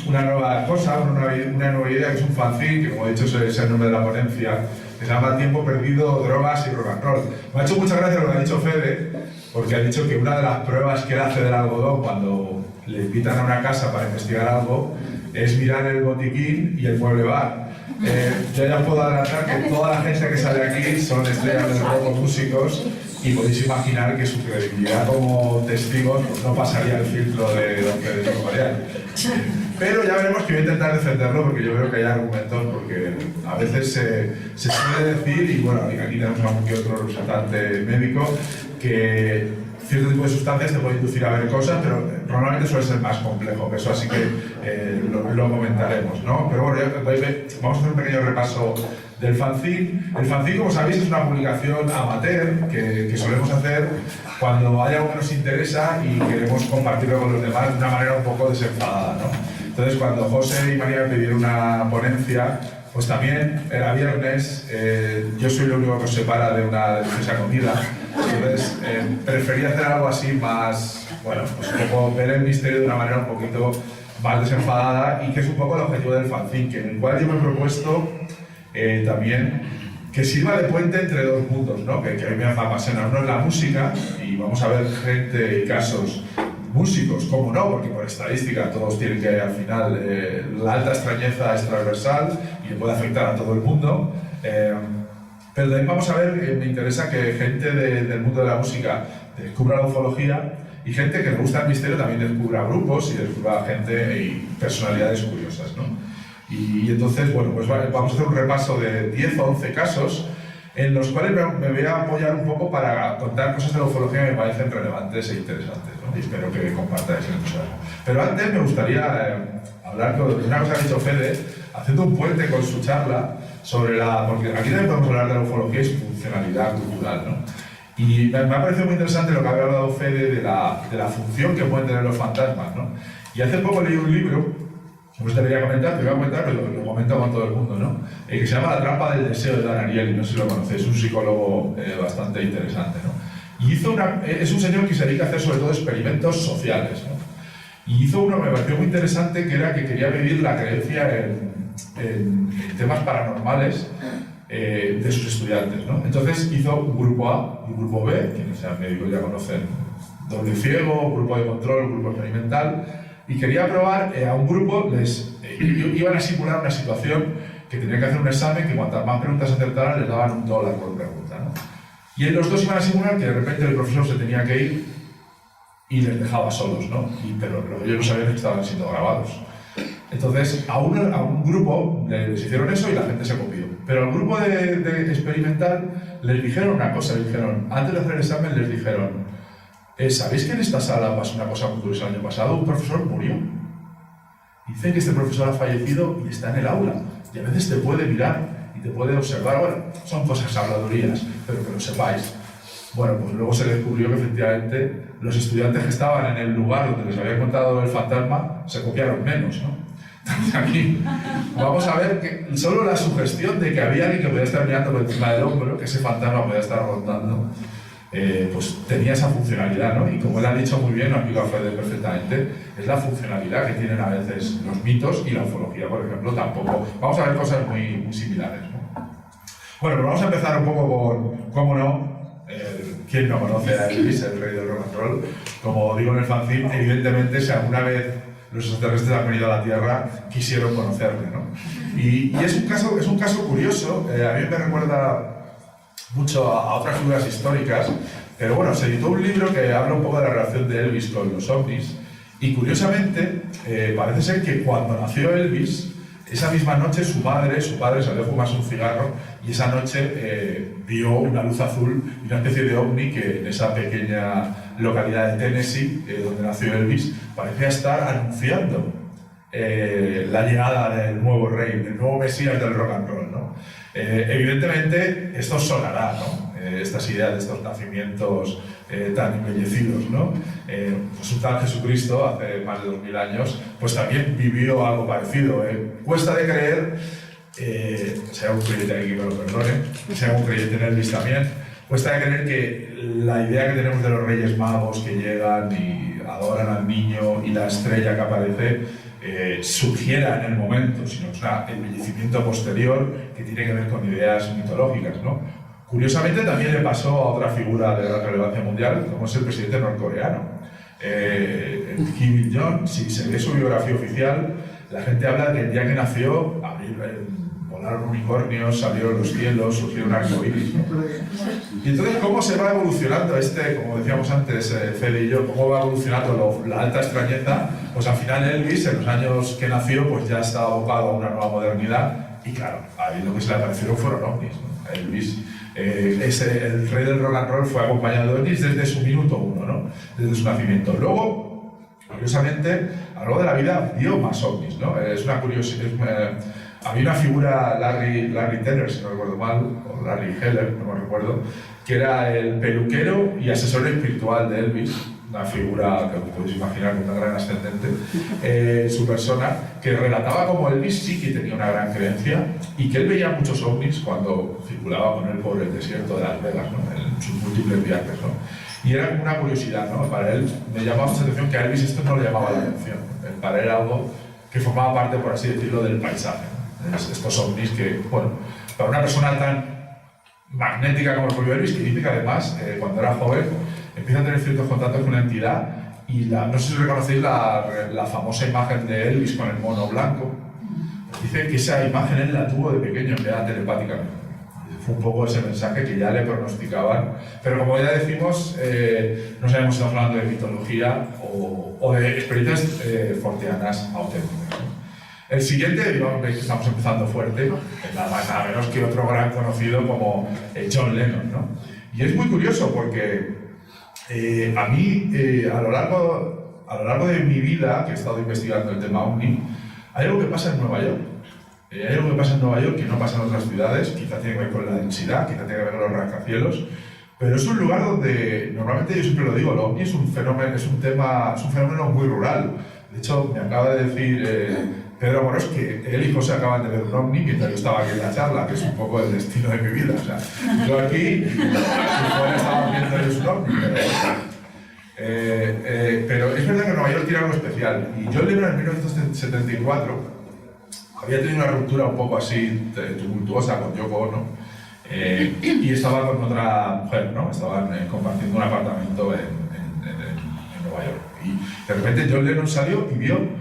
una nueva cosa, una nueva idea, que es un fanzine, que como he dicho es el nombre de la ponencia, que se llama Tiempo Perdido, Drogas y Rock and Roll. Me ha hecho mucha gracia lo que ha dicho Fede, porque ha dicho que una de las pruebas que él hace del algodón cuando le invitan a una casa para investigar algo es mirar el botiquín y el mueble bar. Yo ya puedo adelantar que toda la gente que sale aquí son estrellas del rock, músicos, y podéis imaginar que su credibilidad como testigos pues, no pasaría el filtro de Don Federico Marial. Pero ya veremos que voy a intentar defenderlo porque yo creo que hay argumentos, porque a veces se suele decir, y bueno, aquí tenemos a un que otro representante médico, que cierto tipo de sustancias te pueden inducir a ver cosas, pero normalmente suele ser más complejo que eso, así que lo comentaremos, ¿no? Pero bueno, vamos a hacer un pequeño repaso del fanzine. El fanzine, como sabéis, es una publicación amateur que solemos hacer cuando hay algo que nos interesa y queremos compartirlo con los demás de una manera un poco desenfadada, ¿no? Entonces, cuando José y María me pidieron una ponencia, pues también era viernes, yo soy lo único que os separa de una deliciosa comida, entonces preferí hacer algo así más, bueno, pues un poco ver el misterio de una manera un poquito más desenfadada, y que es un poco el objetivo del fanzine, que en el cual yo me he propuesto también que sirva de puente entre dos mundos, ¿no? Que a mí me apasiona. Uno es la música, y vamos a ver gente y casos músicos, ¿cómo no? Porque por estadística todos tienen que, al final, la alta extrañeza es transversal y le puede afectar a todo el mundo. Pero también vamos a ver, me interesa que gente del mundo de la música descubra la ufología, y gente que le gusta el misterio también descubra grupos y descubra gente y personalidades curiosas, ¿no? Y entonces, bueno, pues vale, vamos a hacer un repaso de 10 o 11 casos en los cuales me voy a apoyar un poco para contar cosas de la ufología que me parecen relevantes e interesantes, ¿no? Y espero que compartáis el entusiasmo. Pero antes me gustaría hablar de una cosa que ha dicho Fede, haciendo un puente con su charla sobre porque aquí también podemos hablar de la ufología y su funcionalidad cultural, ¿no? Y me ha parecido muy interesante lo que había hablado Fede de la función que pueden tener los fantasmas, ¿no? Y hace poco leí un libro, me gustaría comentar, te voy a comentar, pero lo comento con todo el mundo, ¿no? Que se llama La trampa del deseo, de Dan Ariely, no sé si lo conocéis, es un psicólogo bastante interesante, ¿no? Y es un señor que se dedica a hacer sobre todo experimentos sociales, ¿no? Y hizo uno que me pareció muy interesante, que era que quería medir la creencia en temas paranormales de sus estudiantes, ¿no? Entonces hizo un grupo A y un grupo B, quienes sean médicos ya conocen doble ciego, grupo de control, grupo experimental, y quería probar a un grupo, iban a simular una situación que tenían que hacer un examen, que cuantas más preguntas acertaran les daban $1 por pregunta, ¿no? Y en los dos iban a simular que de repente el profesor se tenía que ir y les dejaba solos, ¿no? Pero ellos no sabían que estaban siendo grabados. Entonces, a un grupo les hicieron eso y la gente se copió. Pero al grupo de experimental les dijeron una cosa, antes de hacer el examen les dijeron: ¿sabéis que en esta sala pasó una cosa muy curiosa el año pasado? Un profesor murió. Dicen que este profesor ha fallecido y está en el aula. Y a veces te puede mirar y te puede observar. Bueno, son cosas habladurías, pero que lo sepáis. Bueno, pues luego se descubrió que efectivamente los estudiantes que estaban en el lugar donde les había contado el fantasma se copiaron menos, ¿no? Entonces aquí vamos a ver que solo la sugestión de que había alguien que podía estar mirando por encima del hombro, que ese fantasma podía estar rondando, pues tenía esa funcionalidad, ¿no? Y como él ha dicho muy bien, lo ha explicado Fede perfectamente, es la funcionalidad que tienen a veces los mitos, y la ufología, por ejemplo, tampoco. Vamos a ver cosas muy similares, ¿no? Bueno, pues vamos a empezar un poco con, cómo no, ¿quién no conoce a Elvis, el rey del rock and roll? Como digo en el fanzine, evidentemente, si alguna vez los extraterrestres han venido a la Tierra, quisieron conocerle, ¿no? Y es un caso curioso, a mí me recuerda mucho a otras figuras históricas, pero bueno, se editó un libro que habla un poco de la relación de Elvis con los ovnis, y curiosamente, parece ser que cuando nació Elvis, esa misma noche su padre salió a fumarse un cigarro, y esa noche vio una luz azul y una especie de ovni que en esa pequeña localidad de Tennessee, donde nació Elvis, parecía estar anunciando la llegada del nuevo rey, del nuevo mesías del rock and roll, ¿no? Evidentemente esto sonará, ¿no? Estas ideas de estos nacimientos tan embellecidos, ¿no? Pues un tal Jesucristo, hace más de 2000 años, pues también vivió algo parecido. Cuesta de creer, sea un creyente aquí que me lo perdone, sea un creyente en Elvis también, cuesta de creer que la idea que tenemos de los Reyes Magos que llegan y adoran al niño y la estrella que aparece, surgiera en el momento, sino que es un embellecimiento posterior que tiene que ver con ideas mitológicas, ¿no? Curiosamente también le pasó a otra figura de gran relevancia mundial, como es el presidente norcoreano. Kim Il-jong, si se ve su biografía oficial, la gente habla del día que nació, volaron unicornios, salieron los cielos, surgieron arcoíris, ¿no? Y entonces, ¿cómo se va evolucionando como decíamos antes, Fede y yo, cómo va evolucionando la alta extrañeza? Pues al final Elvis, en los años que nació, pues ya estaba abocado a una nueva modernidad y claro, ahí lo que se le aparecieron fueron ovnis, ¿no? Elvis, el rey del rock and roll, fue acompañado de ovnis desde su minuto uno, ¿no? Desde su nacimiento. Luego, curiosamente, a lo largo de la vida vio más ovnis, ¿no? Es una curiosidad. Había una figura, Larry Teller, si no recuerdo mal, o Larry Heller, no me recuerdo, que era el peluquero y asesor espiritual de Elvis, una figura que os podéis imaginar con una gran ascendente, su persona, que relataba como Elvis sí que tenía una gran creencia y que él veía muchos ovnis cuando circulaba con él por el desierto de Las Vegas, ¿no? En sus múltiples viajes, ¿no? Y era como una curiosidad, ¿no? Para él me llamaba mucha atención que a Elvis esto no le llamaba la atención. Para él era algo que formaba parte, por así decirlo, del paisaje, ¿no? Estos ovnis que, bueno, para una persona tan magnética como el propio Elvis, que dice que además, cuando era joven, empieza a tener ciertos contactos con una entidad y no sé si reconocéis la famosa imagen de Elvis con el mono blanco. Dice que esa imagen él la tuvo de pequeño, que era telepáticamente. Fue un poco ese mensaje que ya le pronosticaban, pero como ya decimos, no sabemos si estamos hablando de mitología o de experiencias forteanas auténticas, ¿no? El siguiente, digamos que estamos empezando fuerte, es nada más nada menos que otro gran conocido como John Lennon, ¿no? Y es muy curioso porque a mí, a lo largo de mi vida, que he estado investigando el tema OVNI, hay algo que pasa en Nueva York. Hay algo que pasa en Nueva York que no pasa en otras ciudades, quizá tiene que ver con la densidad, quizá tiene que ver con los rascacielos, pero es un lugar donde, normalmente yo siempre lo digo, el OVNI es un fenómeno muy rural. De hecho, me acaba de decir Pedro Amorós que él y José acaban de ver un ovni mientras yo estaba aquí en la charla, que es un poco el destino de mi vida. O sea, yo aquí, fuera estaban viendo ellos un ovni, pero es verdad que Nueva York tiene algo especial. Y John Lennon en 1974 había tenido una ruptura un poco así tumultuosa con Yoko Ono y estaba con otra mujer, ¿no? Estaban compartiendo un apartamento en Nueva York. Y de repente John Lennon salió y vio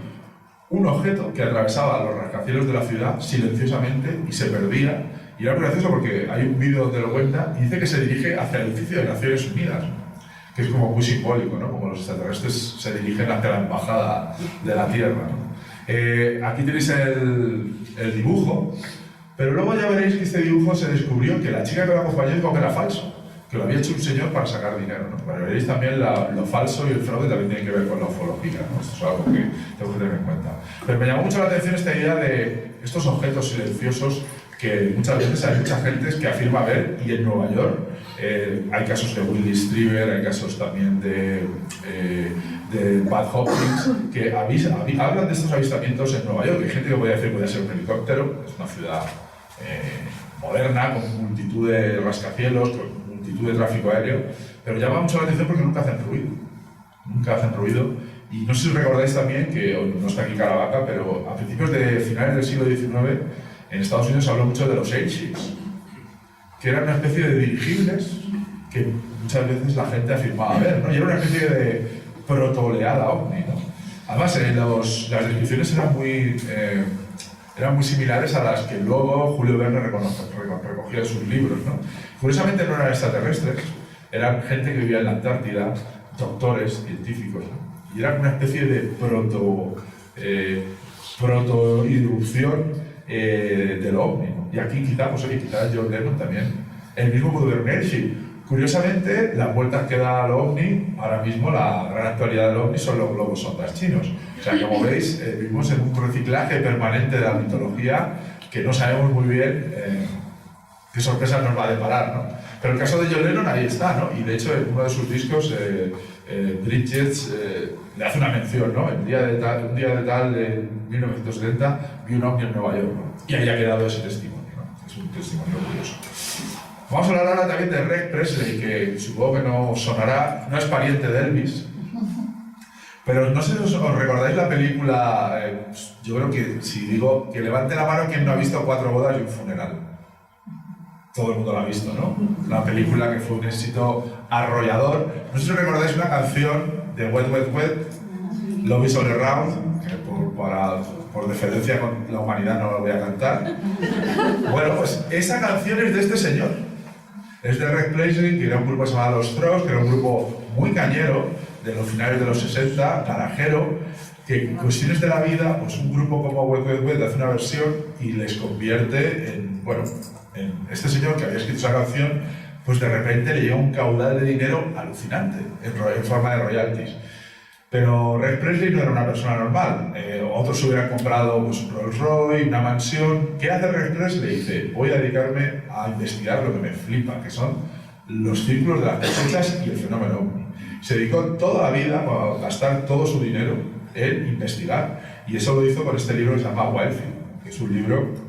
un objeto que atravesaba los rascacielos de la ciudad silenciosamente y se perdía. Y era muy gracioso porque hay un vídeo donde lo cuenta y dice que se dirige hacia el edificio de Naciones Unidas, que es como muy simbólico, ¿no? Como los extraterrestres se dirigen hacia la embajada de la Tierra, ¿no? Aquí tenéis el dibujo, pero luego ya veréis que este dibujo se descubrió que la chica que lo acompañó dijo que era falso, que lo había hecho un señor para sacar dinero, ¿no? Pero veréis también lo falso y el fraude también tiene que ver con la ufología, ¿no? Esto es algo que tengo que tener en cuenta. Pero me llamó mucho la atención esta idea de estos objetos silenciosos que muchas veces hay mucha gente que afirma ver, y en Nueva York hay casos de Willie Strieber, hay casos también de Bud Hopkins, que hablan de estos avistamientos en Nueva York. Hay gente que podría decir que puede ser un helicóptero, es una ciudad moderna, con multitud de rascacielos, con multitud de tráfico aéreo, pero llama mucho la atención porque nunca hacen ruido. Nunca hacen ruido. Y no sé si recordáis también que, no está aquí Caravaca, pero a principios de finales del siglo XIX, en Estados Unidos se habló mucho de los airships, que eran una especie de dirigibles que muchas veces la gente afirmaba ver, ¿no? Y era una especie de proto-oleada ovni, ¿no? Además, las descripciones eran muy similares a las que luego Julio Verne recogía en sus libros, ¿no? Curiosamente no eran extraterrestres, eran gente que vivía en la Antártida, doctores, científicos, ¿no? Y era una especie de proto-irrupción del ovni, ¿no? Y aquí quizá John Lennon también, él mismo pudo ver un airship. Curiosamente, las vueltas que da al ovni, ahora mismo la gran actualidad del ovni son los globos sondas chinos. O sea, como veis, vivimos en un reciclaje permanente de la mitología que no sabemos muy bien qué sorpresa nos va a deparar, ¿no? Pero el caso de John Lennon ahí está, ¿no? Y de hecho, en uno de sus discos, Bridges le hace una mención, ¿no? Un día de tal de 1970 vi un ovni en Nueva York, ¿no? Y ahí ha quedado ese testimonio, ¿no? Es un testimonio curioso. Vamos a hablar ahora también de Rick Presley, que supongo que no sonará, no es pariente de Elvis, Pero no sé si os recordáis la película, yo creo que si digo que levante la mano quien no ha visto 4 bodas y un funeral. Todo el mundo lo ha visto, ¿no? Una película que fue un éxito arrollador. No sé si recordáis una canción de Wet Wet Wet, Love Is All Around, que por deferencia con la humanidad no la voy a cantar. Bueno, pues esa canción es de este señor. Es de Red Presley, que era un grupo que se llamaba Los Throgs, que era un grupo muy cañero, de los finales de los 60, garajero, que en cuestiones de la vida, pues un grupo como Wet Wet Wet hace una versión y les convierte en, bueno, en este señor que había escrito esa canción, pues de repente le llega un caudal de dinero alucinante, en forma de royalties. Pero Red Presley no era una persona normal. Otros hubieran comprado pues, un Rolls Royce, una mansión. ¿Qué hace Red Presley? Dice, voy a dedicarme a investigar lo que me flipa, que son los círculos de las cosechas y el fenómeno OVNI. Se dedicó toda la vida a gastar todo su dinero en investigar. Y eso lo hizo con este libro que se llama Wildfield, que es un libro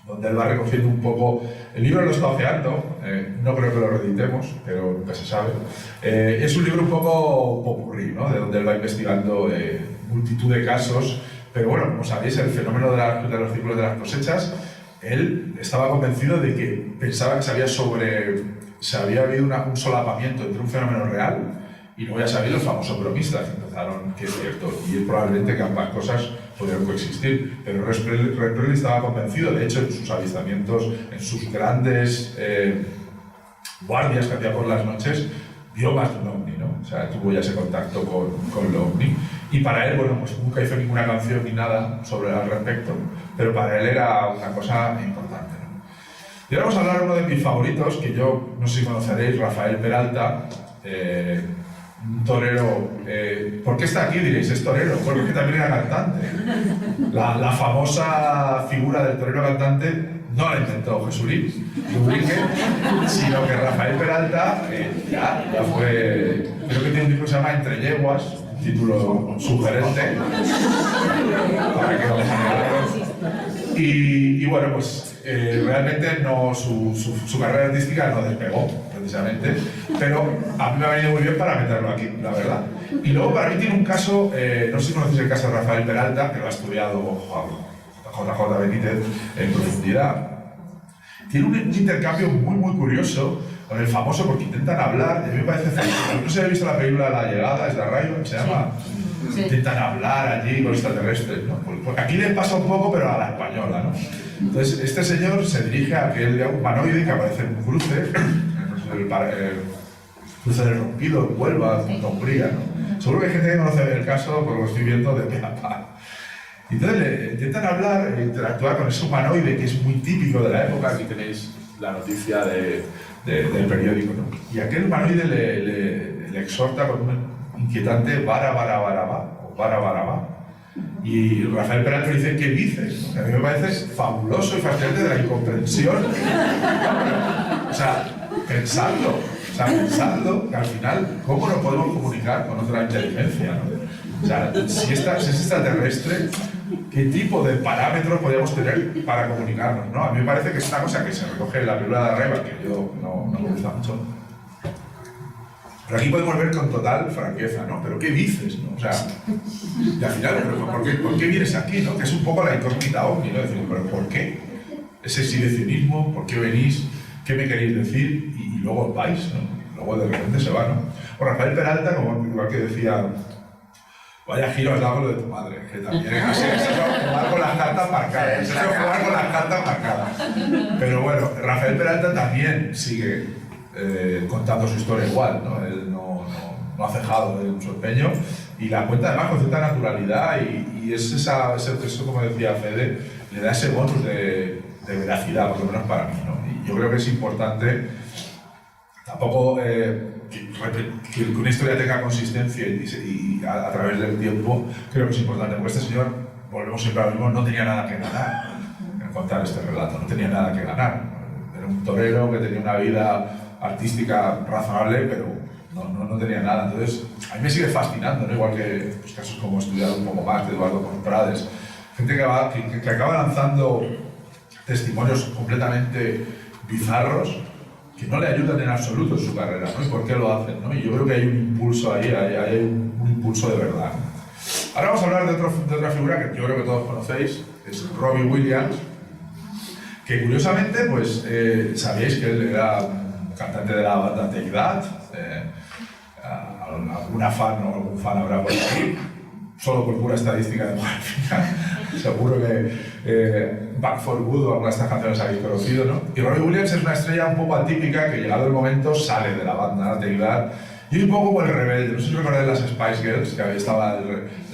donde él va recogiendo un poco. El libro lo está ojeando, no creo que lo reeditemos, pero nunca se sabe. Es un libro un poco popurrí, ¿no? De donde él va investigando multitud de casos, pero bueno, como sabéis, el fenómeno de los círculos de las cosechas, él estaba convencido de que pensaba que se había habido un solapamiento entre un fenómeno real y luego ya sabéis los famosos bromistas que empezaron, que es cierto, y es probablemente que ambas cosas podrían coexistir, pero Red Presley estaba convencido. De hecho, en sus avistamientos, en sus grandes guardias que hacía por las noches, vio más de un ovni, ¿no? O sea, tuvo ya ese contacto con lo ovni. Y para él, bueno, pues nunca hizo ninguna canción ni nada al respecto, pero para él era una cosa importante, ¿no? Y ahora vamos a hablar de uno de mis favoritos, que yo no sé si conoceréis, Rafael Peralta, un torero. ¿Por qué está aquí? Diréis, es torero. Bueno, porque también era cantante. La famosa figura del torero cantante no la inventó Jesulín Dubrique, sino que Rafael Peralta ya fue. Creo que tiene un disco que se llama Entre Yeguas, un título sugerente. Para que lo y bueno, pues realmente no, su carrera artística no despegó, precisamente, pero a mí me ha venido muy bien para meterlo aquí, la verdad. Y luego para mí tiene un caso, no sé si conocéis el caso de Rafael Peralta, que lo ha estudiado JJ Benítez en profundidad. Tiene un intercambio muy curioso con el famoso, porque intentan hablar, y a mí me parece fascinante. No sé si habéis visto la película La Llegada, es de Rayo, se llama. Sí. Intentan hablar allí con extraterrestres, ¿no? Porque aquí les pasa un poco, pero a la española, ¿no? Entonces, este señor se dirige a aquel humanoide que aparece en un cruce, el cruce del Rompido, en Huelva, en Hungría, ¿no? Seguro que hay gente que conoce el caso, por lo que estoy viendo, de pe a pa. Entonces, le intentan hablar e interactuar con ese humanoide que es muy típico de la época. Aquí tenéis la noticia del periódico, ¿no? Y aquel humanoide le exhorta con un inquietante vara, o vara. Y Rafael Peralta dice, ¿qué dices? A mí me parece fabuloso y fascinante de la incomprensión. O sea, pensadlo que al final, ¿cómo nos podemos comunicar con otra inteligencia, ¿no? O sea, si es extraterrestre, ¿qué tipo de parámetros podríamos tener para comunicarnos, ¿no? A mí me parece que es una cosa que se recoge en la película de Arriba, que yo no me gusta mucho. Pero aquí podemos ver con total franqueza, ¿no? ¿Pero qué dices, no? O sea, y al final, ¿por qué vienes aquí, no? Que es un poco la incógnita ovni, ¿no? Decir, ¿pero por qué? Ese exhibicionismo, ¿por qué venís? ¿Qué me queréis decir? Y luego os vais, ¿no? Luego de repente se va, ¿no? O Rafael Peralta, como igual que decía, vaya giro has dado con lo de tu madre, que también es jugar con las cartas marcadas, es jugar con las cartas marcadas. Pero bueno, Rafael Peralta también sigue contando su historia igual, ¿no? Él no ha cejado en su empeño y la cuenta además con cierta naturalidad y es eso, como decía Fede, le da ese bonus de veracidad, por lo menos para mí, ¿no? Y yo creo que es importante tampoco que una historia tenga consistencia y a través del tiempo, creo que es importante, porque este señor, volvemos siempre a lo mismo, no tenía nada que ganar en contar este relato, no tenía nada que ganar. Era un torero que tenía una vida artística razonable, pero no tenía nada. Entonces, a mí me sigue fascinando, ¿no? Igual que pues, casos como he estudiado un poco más de Eduardo Prades, gente que acaba lanzando testimonios completamente bizarros que no le ayudan en absoluto en su carrera, ¿no? ¿Y por qué lo hacen, no? Y yo creo que hay un impulso ahí, hay un impulso de verdad, ¿no? Ahora vamos a hablar de otra figura que yo creo que todos conocéis, es Robbie Williams, que curiosamente, pues, sabéis que él era cantante de la banda Take That, alguna fan o algún fan habrá por aquí, solo por pura estadística demográfica, seguro que Back for Good o alguna de estas canciones habéis conocido, ¿no? Y Robbie Williams es una estrella un poco atípica que, llegado el momento, sale de la banda Take That y un poco como el rebelde. No sé si recordáis las Spice Girls, que ahí estaba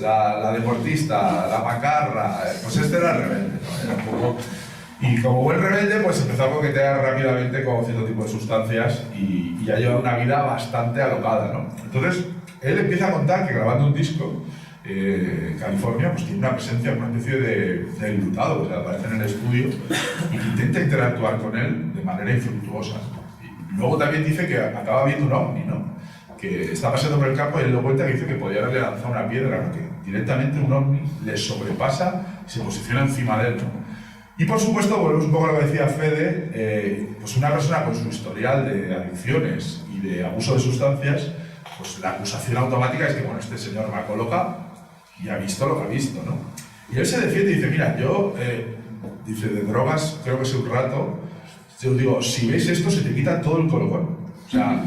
la deportista, la macarra, pues este era el rebelde, ¿no? Era un poco... Y como buen rebelde, pues empezó a coquetear rápidamente con cierto tipo de sustancias y ya lleva una vida bastante alocada, ¿no? Entonces, él empieza a contar que grabando un disco, California, pues tiene una presencia, una especie de enlutado, o sea, aparece en el estudio y intenta interactuar con él de manera infructuosa. Y luego también dice que acaba viendo un ovni, ¿no? Que está pasando por el campo y él lo cuenta que dice que podía haberle lanzado una piedra, que directamente un ovni le sobrepasa y se posiciona encima de él, ¿no? Y por supuesto, volvemos un poco a lo que decía Fede, pues una persona con su historial de adicciones y de abuso de sustancias, pues la acusación automática es que, bueno, este señor va a colocar y ha visto lo que ha visto, ¿no? Y él se defiende y dice, mira, yo, dice, de drogas, creo que es un rato, yo digo, si veis esto se te quita todo el colocón. O sea,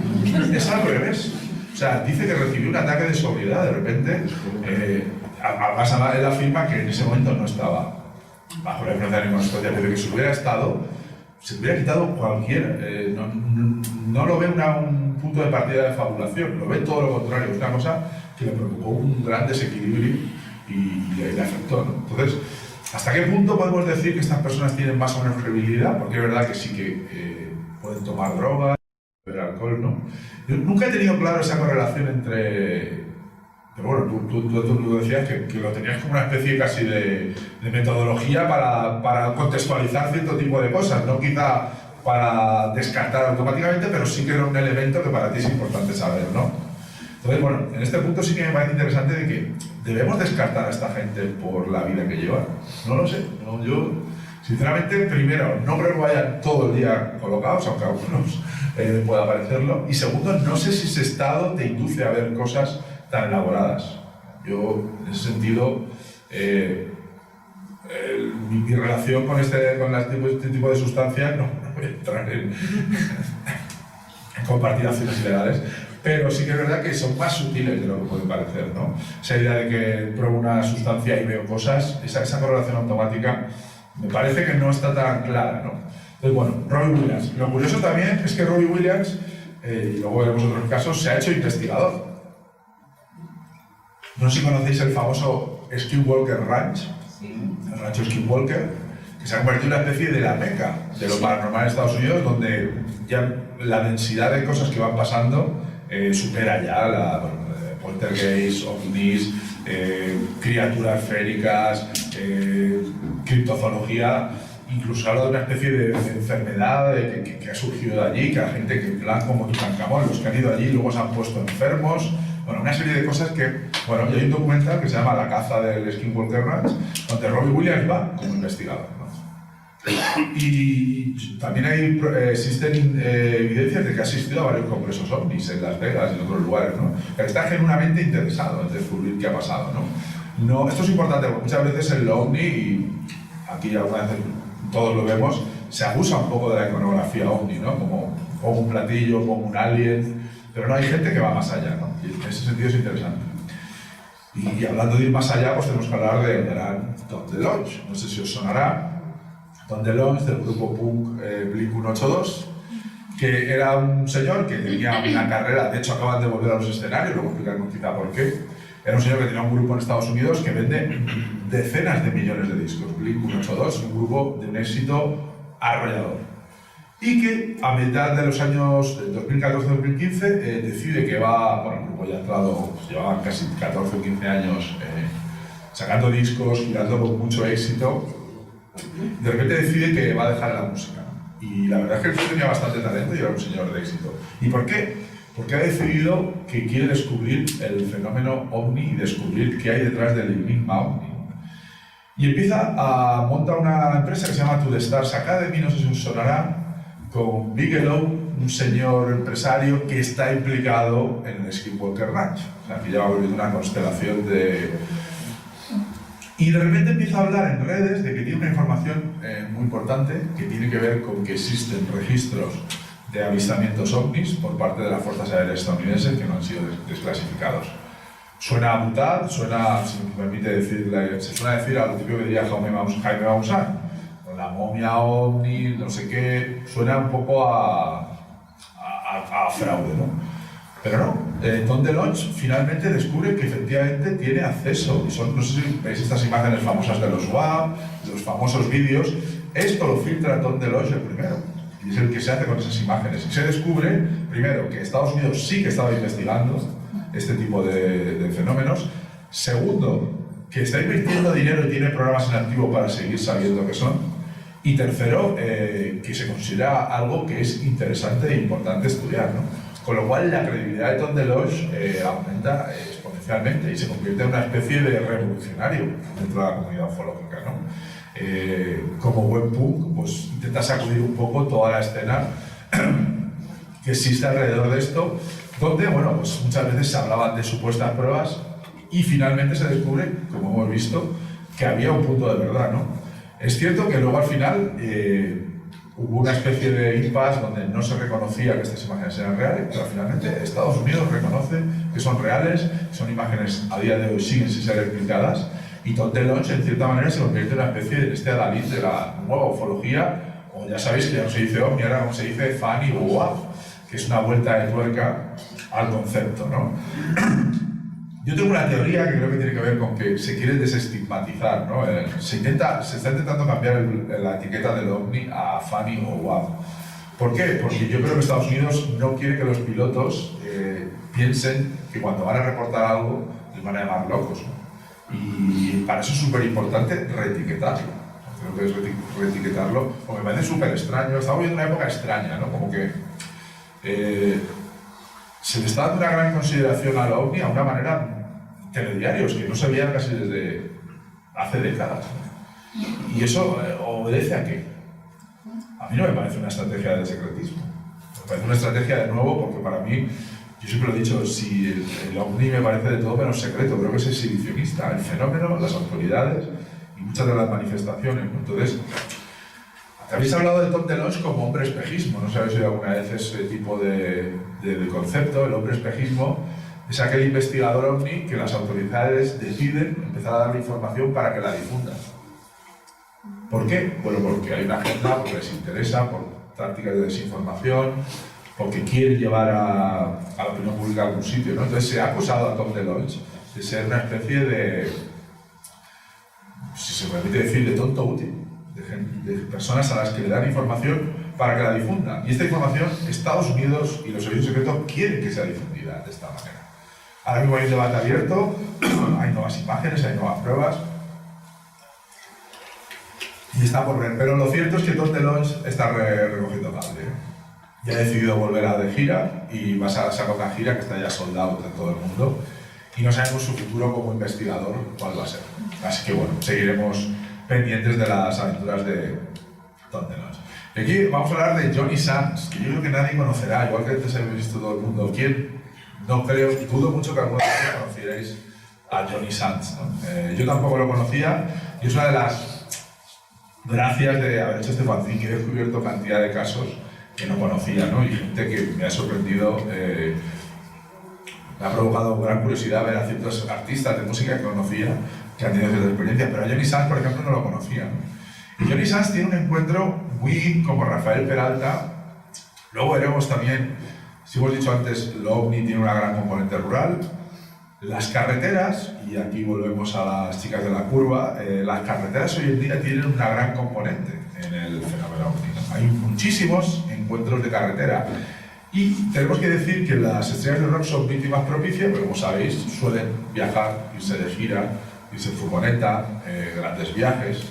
es al revés. O sea, dice que recibió un ataque de sobriedad de repente, además él afirma que en ese momento no estaba bajo la influencia de ninguna sustancia, pero que si hubiera estado, se hubiera quitado cualquier... no lo ve un punto de partida de fabulación, lo ve todo lo contrario, es una cosa que le provocó un gran desequilibrio y le afectó, ¿no? Entonces, ¿hasta qué punto podemos decir que estas personas tienen más o menos credibilidad? Porque es verdad que sí que pueden tomar drogas, beber alcohol, ¿no? Yo nunca he tenido claro esa correlación entre... Pero bueno, tú decías que lo tenías como una especie casi de metodología para contextualizar cierto tipo de cosas, no quizá para descartar automáticamente, pero sí que era un elemento que para ti es importante saber, ¿no? Entonces, bueno, en este punto sí que me parece interesante de que debemos descartar a esta gente por la vida que lleva. No lo sé, no, yo sinceramente, primero, no creo que vayan todo el día colocados, aunque a algunos pueda parecerlo, y segundo, no sé si ese estado te induce a ver cosas tan elaboradas. Yo, en ese sentido, mi relación con este tipo de sustancias, no voy a entrar en compartir acciones ilegales, pero sí que es verdad que son más sutiles de lo que puede parecer, ¿no? Esa idea de que pruebo una sustancia y veo cosas, esa correlación automática, me parece que no está tan clara, ¿no? Entonces, bueno, Robbie Williams. Lo curioso también es que Robbie Williams, y luego veremos otros casos, se ha hecho investigador. No sé si conocéis el famoso Skinwalker Ranch, el rancho Skinwalker, que se ha convertido en una especie de la meca de lo paranormal en Estados Unidos, donde ya la densidad de cosas que van pasando supera ya la poltergeist, ovnis, criaturas féricas, criptozoología. Incluso habla de una especie de enfermedad que ha surgido de allí, que la gente que en plan como Tutankamón, los que han ido allí luego se han puesto enfermos. Bueno, una serie de cosas que, bueno, y hay un documental que se llama La caza del Skinwalker Ranch, donde Robbie Williams va como investigador, ¿no? Y también existen evidencias de que ha asistido a varios congresos ovnis en Las Vegas y en otros lugares, ¿no? Pero está genuinamente interesado en descubrir qué ha pasado, ¿no? Esto es importante, porque muchas veces en lo ovni, y aquí algunas veces todos lo vemos, se abusa un poco de la iconografía ovni, ¿no? Como un platillo, como un alien, pero no, hay gente que va más allá, ¿no? Y en ese sentido es interesante. Y hablando de ir más allá, pues tenemos que hablar de Tom DeLonge. No sé si os sonará. Tom DeLonge, del grupo punk Blink-182, que era un señor que tenía una carrera, de hecho acaban de volver a los escenarios, luego explicaremos quizá por qué. Era un señor que tenía un grupo en Estados Unidos que vende decenas de millones de discos. Blink-182, un grupo de un éxito arrollador. Y que a mitad de los años 2014-2015 decide que va, bueno, el grupo ya ha entrado, pues llevaban casi 14 o 15 años sacando discos, girando con mucho éxito, de repente decide que va a dejar la música. Y la verdad es que él tenía bastante talento y era un señor de éxito. ¿Y por qué? Porque ha decidido que quiere descubrir el fenómeno ovni y descubrir qué hay detrás del enigma ovni. Y empieza a montar una empresa que se llama To The Stars Academy, no sé si os sonará, con Bigelow, un señor empresario que está implicado en el Skinwalker Ranch, o sea, que ya va volviendo una constelación de Y de repente empieza a hablar en redes de que tiene una información muy importante que tiene que ver con que existen registros de avistamientos ovnis por parte de las fuerzas aéreas estadounidenses que no han sido desclasificados. Suena a butad, suena, si me permite decirle, se suena a decir a lo típico que diría Jaime Maussan, con la momia ovni, no sé qué, suena un poco a fraude, ¿no? Pero no, Tom DeLonge finalmente descubre que efectivamente tiene acceso, y son, no sé si veis estas imágenes famosas de los WAP, de los famosos vídeos, esto lo filtra Tom DeLonge el primero, y es el que se hace con esas imágenes. Y se descubre, primero, que Estados Unidos sí que estaba investigando este tipo de fenómenos. Segundo, que está invirtiendo dinero y tiene programas en activo para seguir sabiendo qué son. Y tercero, que se considera algo que es interesante e importante estudiar, ¿no? Con lo cual la credibilidad de Tom DeLonge aumenta exponencialmente y se convierte en una especie de revolucionario dentro de la comunidad ufológica, ¿no? Como buen punk, pues intenta sacudir un poco toda la escena que existe alrededor de esto, donde, bueno, pues muchas veces se hablaban de supuestas pruebas y finalmente se descubre, como hemos visto, que había un punto de verdad, ¿no? Es cierto que luego al final hubo una especie de impasse donde no se reconocía que estas imágenes eran reales, pero finalmente Estados Unidos reconoce que son reales, son imágenes a día de hoy siguen sin ser explicadas, y Tom DeLonge en cierta manera se convierte en una especie de este adalid de la nueva ufología, o ya sabéis que ya no se dice ovni, ahora como se dice FANI o UAP, que es una vuelta de tuerca al concepto, ¿no? Yo tengo una teoría que creo que tiene que ver con que se quiere desestigmatizar, ¿no? Se está intentando cambiar la etiqueta del ovni a FANI o UAP. ¿Por qué? Porque yo creo que Estados Unidos no quiere que los pilotos piensen que cuando van a reportar algo les van a llamar locos, ¿no? Y para eso es súper importante reetiquetarlo. Creo que es reetiquetarlo, porque me parece súper extraño. Estamos viviendo una época extraña, ¿no? Como que se le está dando una gran consideración a la ovni a una manera telediarios que no se veían casi desde hace décadas. ¿Y eso obedece a qué? A mí no me parece una estrategia de secretismo. Me parece una estrategia de nuevo porque para mí, yo siempre lo he dicho, si el ovni me parece de todo menos secreto, creo que es exhibicionista, el fenómeno, las autoridades y muchas de las manifestaciones. Entonces, habéis hablado de Tom DeLonge como hombre espejismo, no sé si habéis oído alguna vez ese tipo de concepto. El hombre espejismo es aquel investigador ovni que las autoridades deciden empezar a darle información para que la difundan. ¿Por qué? Bueno, porque hay una agenda, porque les interesa, por tácticas de desinformación, porque quieren llevar a la opinión pública a algún sitio, ¿no? Entonces se ha acusado a Tom DeLonge de ser una especie de, si se me permite decir, de tonto útil, de personas a las que le dan información para que la difundan. Y esta información, Estados Unidos y los servicios secretos quieren que sea difundida de esta manera. Ahora mismo hay un debate abierto, hay nuevas imágenes, hay nuevas pruebas, y está por ver. Pero lo cierto es que Tom DeLonge está recogiendo cable. Ya ha decidido volver a de gira y va a sacar una gira que está ya soldado entre todo el mundo, y no sabemos su futuro como investigador cuál va a ser. Así que bueno, seguiremos pendientes de las aventuras de Tom DeLonge. Y aquí vamos a hablar de Johnny Sands, que yo creo que nadie conocerá, igual que antes habéis visto todo el mundo. ¿Quién? No creo, dudo mucho que alguna vez conocierais a Johnny Sands, ¿no? Yo tampoco lo conocía, y es una de las gracias de haber hecho este fanzine, que he descubierto cantidad de casos que no conocía, ¿no? Y gente que me ha sorprendido, me ha provocado gran curiosidad ver a ciertos artistas de música que conocía, que han tenido cierta experiencia, pero a Johnny Sands, por ejemplo, no lo conocía, ¿no? Y Johnny Sands tiene un encuentro muy como Rafael Peralta. Luego veremos también, si hemos dicho antes, el ovni tiene una gran componente rural. Las carreteras, y aquí volvemos a las chicas de la curva, las carreteras hoy en día tienen una gran componente en el fenómeno ovni, ¿no? Hay muchísimos encuentros de carretera. Y tenemos que decir que las estrellas de rock son víctimas propicias, pero como sabéis, suelen viajar, irse de gira, irse en furgoneta, grandes viajes.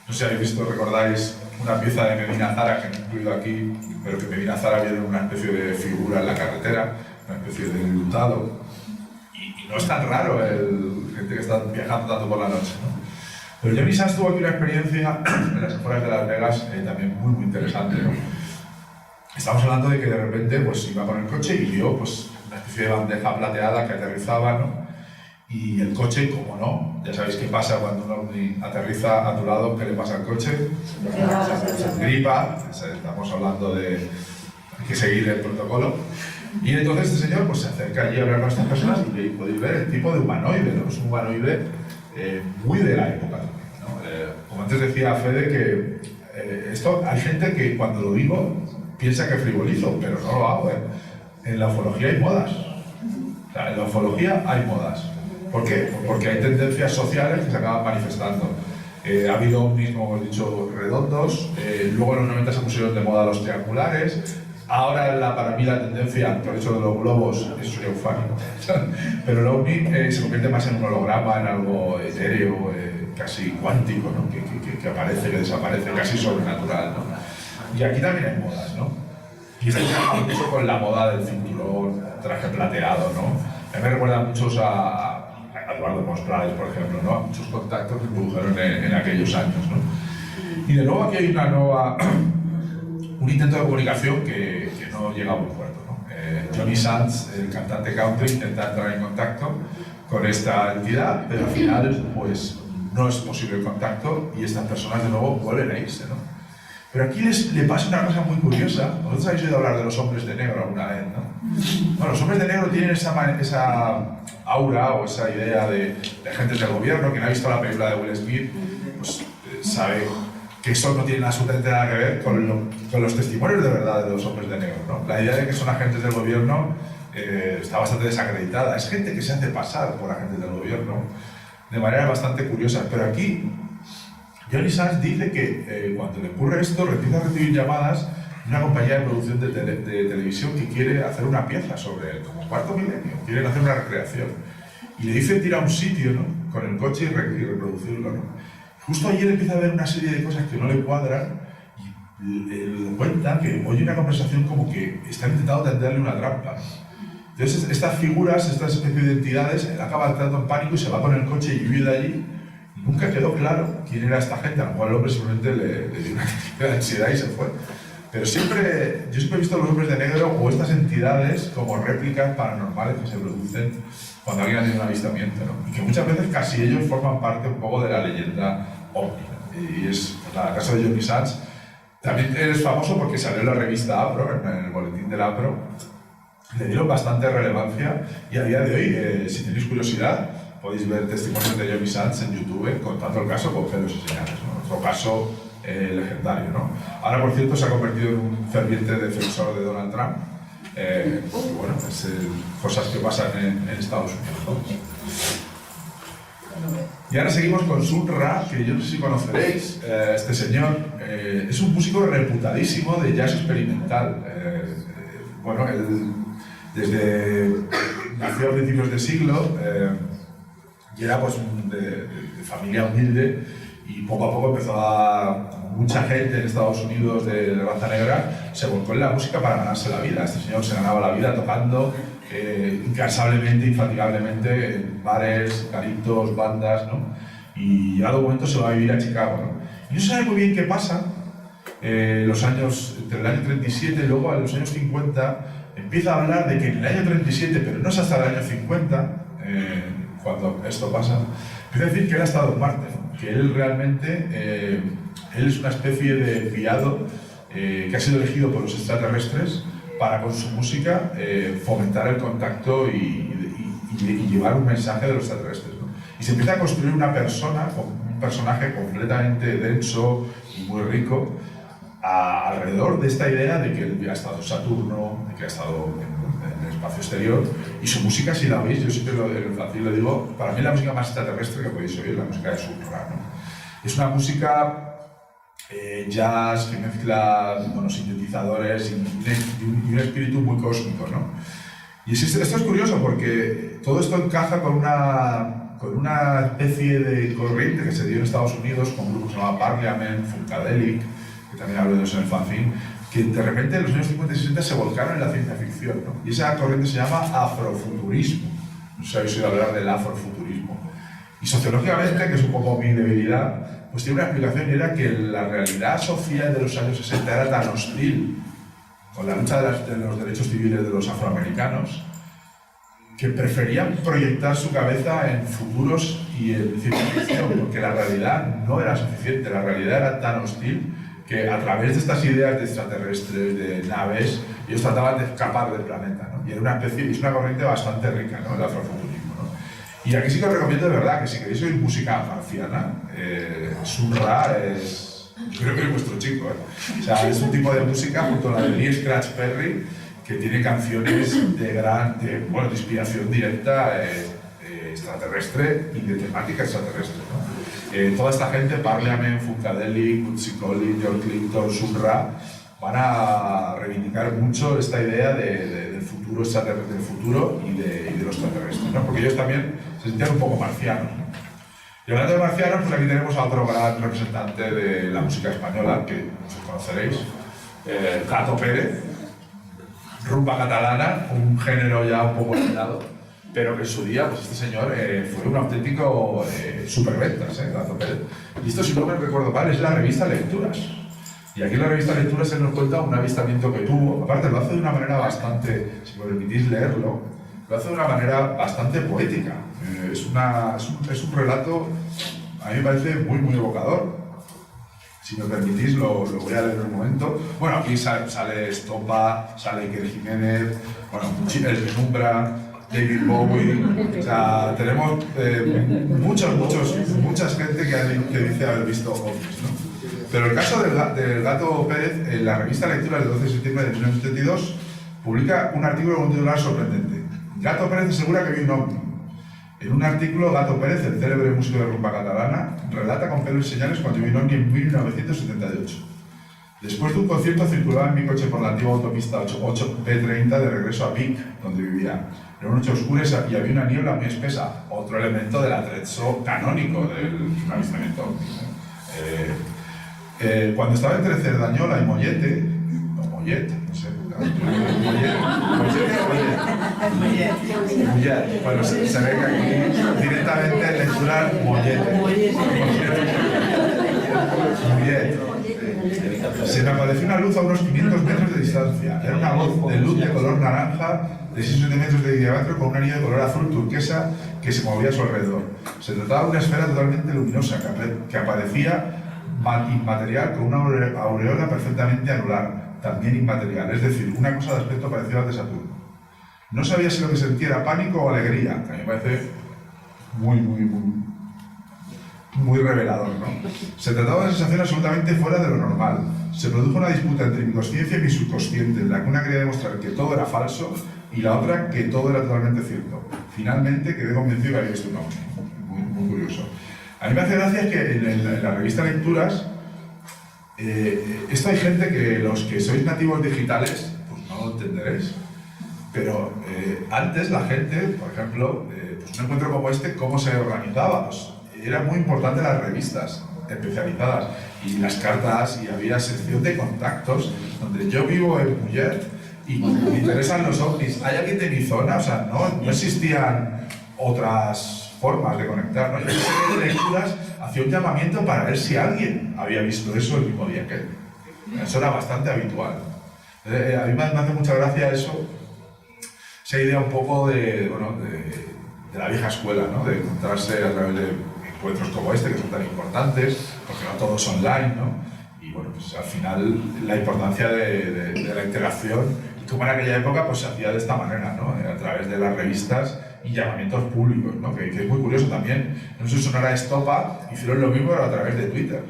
No sé si habéis visto, recordáis una pieza de Medina Zara que no he incluido aquí, pero que Medina Zara viene una especie de figura en la carretera, una especie de enlutado. Y no es tan raro gente que está viajando tanto por la noche, ¿no? Pero Johnny Sands tuvo aquí una experiencia en las afueras de Las Vegas también muy interesante, ¿no? Estamos hablando de que de repente pues, iba con el coche y vio pues, una especie de bandeja plateada que aterrizaba, ¿no? Y el coche, como no, ya sabéis qué pasa cuando un ovni aterriza a tu lado, ¿qué le pasa al coche? Se gripa, estamos hablando de hay que seguir el protocolo. Y entonces este señor pues, se acerca allí a hablar con estas personas y podéis ver el tipo de humanoide, ¿no? Es un humanoide muy de la época también, ¿no? Como antes decía Fede, que esto hay gente que cuando lo digo piensa que frivolizo, pero no lo hago, ¿eh? En la ufología hay modas. O sea, en la ufología hay modas. ¿Por qué? Porque hay tendencias sociales que se acaban manifestando. Ha habido ovnis, como hemos dicho, redondos, luego en los 90 se pusieron de moda los triangulares, ahora para mí la tendencia, por eso de los globos, eso sería eufórico, pero el ovni se convierte más en un holograma, en algo etéreo, casi cuántico, ¿no? que aparece, que desaparece, casi sobrenatural, ¿no? Y aquí también hay modas, ¿no? Y esto se llama mucho con la moda del cinturón, traje plateado, ¿no? A mí me recuerda mucho a Eduardo Pons Prades, por ejemplo, ¿no? A muchos contactos que se produjeron en aquellos años, ¿no? Y de nuevo aquí hay un intento de comunicación que no llega a buen puerto, ¿no? Johnny Sands, el cantante country, intenta entrar en contacto con esta entidad, pero al final pues, no es posible el contacto y estas personas de nuevo vuelven a irse, ¿no? Pero aquí le pasa una cosa muy curiosa. Vosotros habéis oído hablar de los hombres de negro alguna vez, ¿no? Bueno, los hombres de negro tienen esa aura o esa idea de agentes del gobierno. Quien ha visto la película de Will Smith, pues sabe que eso no tiene absolutamente nada que ver con los testimonios de verdad de los hombres de negro, ¿no? La idea de que son agentes del gobierno está bastante desacreditada. Es gente que se hace pasar por agentes del gobierno de manera bastante curiosa. Pero aquí Johnny Sands dice que cuando le ocurre esto, empieza a recibir llamadas de una compañía de producción de televisión que quiere hacer una pieza sobre él, como Cuarto Milenio, quieren hacer una recreación. Y le dice ir a un sitio, ¿no? Con el coche y reproducirlo, ¿no? Justo ayer empieza a ver una serie de cosas que no le cuadran y le cuenta que oye una conversación como que están intentando tenderle una trampa. Entonces estas figuras, estas especies de entidades, él acaba entrando en pánico y se va con el coche y huye de allí. Nunca quedó claro quién era esta gente, a lo mejor el hombre simplemente le dio una ansiedad y se fue. Pero yo siempre he visto a los hombres de negro o estas entidades como réplicas paranormales que se producen cuando alguien tiene un avistamiento, ¿no? Y que muchas veces casi ellos forman parte un poco de la leyenda ovni. Y es la casa de Johnny Sands. También es famoso porque salió en la revista APRO, en el boletín del APRO. Le dieron bastante relevancia y a día de hoy, si tenéis curiosidad, podéis ver testimonios de Johnny Sands en YouTube contando el caso con pelos y señales, ¿no? Otro caso legendario, ¿no? Ahora, por cierto, se ha convertido en un ferviente defensor de Donald Trump. Y bueno, es cosas que pasan en Estados Unidos. Y ahora seguimos con Sun Ra, que yo no sé si conoceréis. Este señor es un músico reputadísimo de jazz experimental. Bueno, él nació a principios de siglo y era pues de familia humilde y poco a poco empezó mucha gente en Estados Unidos de raza negra se volcó en la música para ganarse la vida. Este señor se ganaba la vida tocando incansablemente, infatigablemente en bares, garitos, bandas, ¿no? Y llegado un momento se va a vivir a Chicago, ¿no? Y no se sabe muy bien qué pasa. Entre el año 37 y luego en los años 50 empieza a hablar de que en el año 37, pero no es hasta el año 50, cuando esto pasa, empieza a decir que él ha estado en Marte, ¿no? Que él realmente él es una especie de enviado que ha sido elegido por los extraterrestres para con su música fomentar el contacto y llevar un mensaje de los extraterrestres, ¿no? Y se empieza a construir un personaje completamente denso y muy rico alrededor de esta idea de que él ha estado en Saturno, de que ha estado en el espacio exterior, y su música, si la veis, yo siempre en el fácil le digo, para mí la música más extraterrestre que podéis oír es la música de Sun Ra, ¿no? Es una música jazz que mezcla sintetizadores y un espíritu muy cósmico, ¿no? Y esto es curioso porque todo esto encaja con una especie de corriente que se dio en Estados Unidos con un grupo que se llama Parliament, Funkadelic, que también hablo de eso en el fanzine, que de repente en los años 50 y 60 se volcaron en la ciencia ficción, ¿no? Y esa corriente se llama afrofuturismo. No sé si habéis oído hablar del afrofuturismo. Y sociológicamente, que es un poco mi debilidad, pues tiene una explicación y era que la realidad social de los años 60 era tan hostil con la lucha de los derechos civiles de los afroamericanos que preferían proyectar su cabeza en futuros y en ciencia ficción, porque la realidad no era suficiente, la realidad era tan hostil que a través de estas ideas de extraterrestres, de naves, ellos trataban de escapar del planeta, ¿no? Y era una especie, es una corriente bastante rica, ¿no? El afrofuturismo, ¿no? Y aquí sí que os recomiendo de verdad que si queréis oír música marciana, Sun Ra es, yo creo que es vuestro chico, ¿eh? O sea, es un tipo de música junto a la de Lee Scratch Perry que tiene canciones de inspiración directa extraterrestre y de temática extraterrestre, ¿no? Toda esta gente, Parliament, Funkadelic, Bootsy Collins, George Clinton, Sun Ra, van a reivindicar mucho esta idea del futuro extraterrestre, del futuro y de los extraterrestres, ¿no? Porque ellos también se sentían un poco marcianos, ¿no? Y hablando de marcianos, pues aquí tenemos a otro gran representante de la música española, que muchos conoceréis, Gato Pérez, rumba catalana, un género ya un poco olvidado, pero que en su día, pues este señor fue un auténtico superventas, Gato Pérez. Y esto, si no me recuerdo mal, es la revista Lecturas. Y aquí en la revista Lecturas se nos cuenta un avistamiento que tuvo, aparte lo hace de una manera bastante, si me permitís leerlo, lo hace de una manera bastante poética. Es un relato, a mí me parece muy, muy evocador. Si me permitís, lo voy a leer en un momento. Bueno, aquí sale Estopa, sale Iker Jiménez, bueno, el Penumbra, David Bowie, o sea, tenemos mucha gente que dice haber visto ovnis, ¿no? Pero el caso del Gato Pérez, en la revista Lectura del 12 de septiembre de 1972, publica un artículo con un titular sorprendente. Gato Pérez asegura que vio un ovni. En un artículo, Gato Pérez, el célebre músico de rumba catalana, relata con pelos y señales cuando vio un ovni en 1978. Después de un concierto circulaba en mi coche por la antigua autopista 8B30 de regreso a Vic, donde vivía. Era una noche oscura y había una niebla muy espesa, otro elemento del atrezzo canónico del avistamiento ovni. Cuando estaba entre Cerdañola y Mollete, o Mollet, no sé, Mollet. Bueno, se ve que aquí directamente en lectura Mollete. Mollet. Se me apareció una luz a unos 500 metros de distancia. Era una voz de luz de color naranja de 6 centímetros de diámetro con un anillo de color azul turquesa que se movía a su alrededor. Se trataba de una esfera totalmente luminosa que aparecía inmaterial con una aureola perfectamente anular, también inmaterial, es decir, una cosa de aspecto parecido al de Saturno. No sabía si lo que sentía era pánico o alegría, que a mí me parece muy revelador, ¿no? Se trataba de una sensación absolutamente fuera de lo normal. Se produjo una disputa entre mi consciencia y mi subconsciente, en la que una quería demostrar que todo era falso y la otra que todo era totalmente cierto. Finalmente quedé convencido que había visto un ovni. Muy curioso. A mí me hace gracia que en la revista Lecturas, esto hay gente que los que sois nativos digitales, pues no lo entenderéis. Pero antes la gente, por ejemplo, pues un encuentro como este, ¿cómo se organizaba? Pues, era muy importante las revistas especializadas y las cartas, y había sección de contactos donde yo vivo en Mollet y me interesan los ovnis. ¿Hay alguien de mi zona? O sea, no existían otras formas de conectar, ¿no? Yo sé que de Lecturas hacía un llamamiento para ver si alguien había visto eso el mismo día que él. Eso era bastante habitual. A mí me hace mucha gracia eso, esa idea un poco de la vieja escuela, ¿no? De encontrarse a través de encuentros como este, que son tan importantes, porque no todo es online, ¿no? Y bueno, pues al final la importancia de la interacción, y como en aquella época pues se hacía de esta manera, ¿no? A través de las revistas y llamamientos públicos, ¿no? Que es muy curioso también. No sé si sonará Estopa, hicieron lo mismo pero a través de Twitter.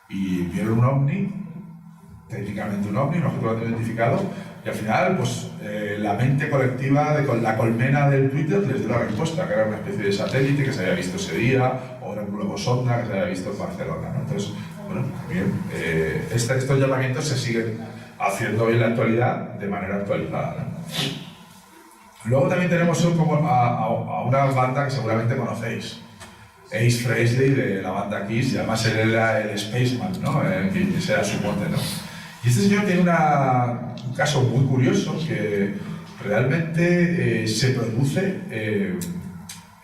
Y vieron un ovni, técnicamente un ovni, un objeto no identificado, y al final, pues la mente colectiva con la colmena del Twitter les dio la respuesta, que era una especie de satélite que se había visto ese día, o era un globo sonda que se había visto en Barcelona, ¿no? Entonces, bueno, bien, estos llamamientos se siguen haciendo hoy en la actualidad de manera actualizada, ¿no? Luego también tenemos a una banda que seguramente conocéis, Ace Frehley de la banda Kiss, y además él era el Spaceman, ¿no? Que ese era su mote, ¿no? Y este señor tiene un caso muy curioso que realmente se produce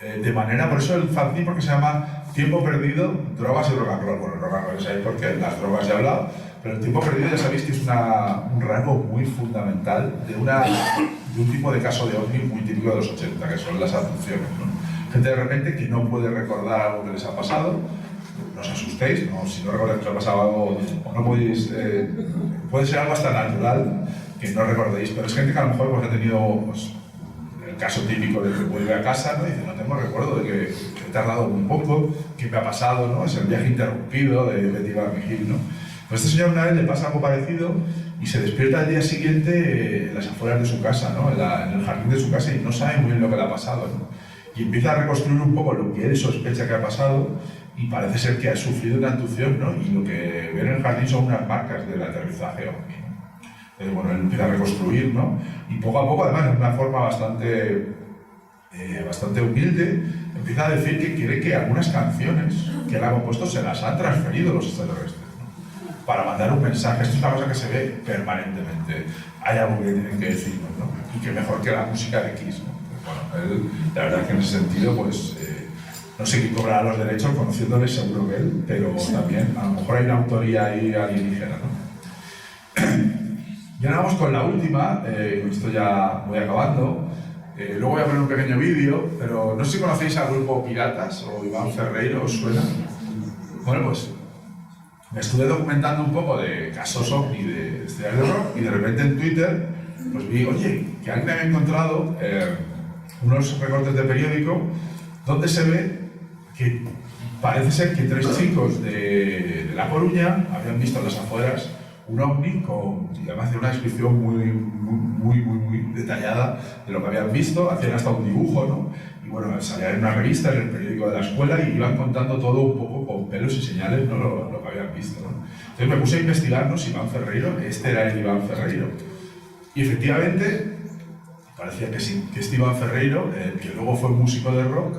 de manera, por eso el fanzine, porque se llama Tiempo Perdido, Drogas y Rock and Roll. Bueno, rock and roll, ¿sabéis por qué? Las drogas ya he hablado, Pero el tiempo perdido ya sabéis que es un rasgo muy fundamental de un tipo de caso de ovni muy típico de los 80, que son las abducciones, ¿no? Gente de repente que no puede recordar algo que les ha pasado. No os asustéis, ¿no? Si no recordáis que os ha pasado algo, o no podéis, puede ser algo hasta natural que no recordéis, pero es gente que a lo mejor pues, ha tenido pues, el caso típico de que vuelve a casa, ¿no? Y dice, no tengo recuerdo de que he tardado un poco, qué me ha pasado, ¿no? Es el viaje interrumpido de Betty Barney, ¿no? Pues este señor una vez le pasa algo parecido y se despierta al día siguiente en las afueras de su casa, ¿no? En el jardín de su casa y no sabe muy bien lo que le ha pasado, ¿no? Y empieza a reconstruir un poco lo que él sospecha que ha pasado y parece ser que ha sufrido una abducción, ¿no? Y lo que ve en el jardín son unas marcas del aterrizaje ovni, ¿no? Entonces, bueno, él empieza a reconstruir, ¿no? Y poco a poco, además, de una forma bastante humilde, empieza a decir que quiere que algunas canciones que él ha compuesto se las han transferido los extraterrestres, ¿no? Para mandar un mensaje. Esto es una cosa que se ve permanentemente. Hay algo que tienen que decirnos, ¿no? Y que mejor que la música de Kiss, ¿no? Bueno, él, la verdad que en ese sentido, pues, no sé quién cobrará los derechos, conociéndole seguro que él, pero también a lo mejor hay una autoría ahí alienígena, ¿no? Y ahora vamos con la última, con esto ya voy acabando. Luego voy a poner un pequeño vídeo, pero no sé si conocéis al grupo Piratas o Iván Ferreiro, ¿os suena? Bueno, pues me estuve documentando un poco de casos ovni de estrellas de rock y de repente en Twitter pues vi, oye, que alguien había encontrado unos recortes de periódico donde se ve que parece ser que 3 chicos de La Coruña habían visto en las afueras un ovni y además de una descripción muy detallada de lo que habían visto, hacían hasta un dibujo, ¿no? Y bueno, salía en una revista, en el periódico de la escuela y iban contando todo un poco con pelos y señales, ¿no? Lo que habían visto, ¿no? Entonces me puse a investigar, ¿no? Si Iván Ferreiro, este era el Iván Ferreiro. Y efectivamente, parecía que sí, que este Iván Ferreiro, que luego fue músico de rock,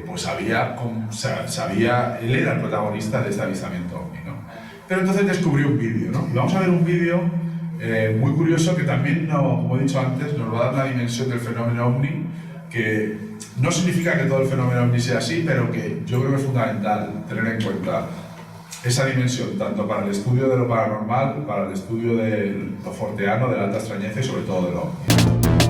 pues sabía, él era el protagonista de este avistamiento ovni, ¿no? Pero entonces descubrió un vídeo, ¿no? Y vamos a ver un vídeo muy curioso que también, como he dicho antes, nos va a dar la dimensión del fenómeno ovni, que no significa que todo el fenómeno ovni sea así, pero que yo creo que es fundamental tener en cuenta esa dimensión, tanto para el estudio de lo paranormal, para el estudio de lo forteano, de la alta extrañeza y sobre todo de lo ovni.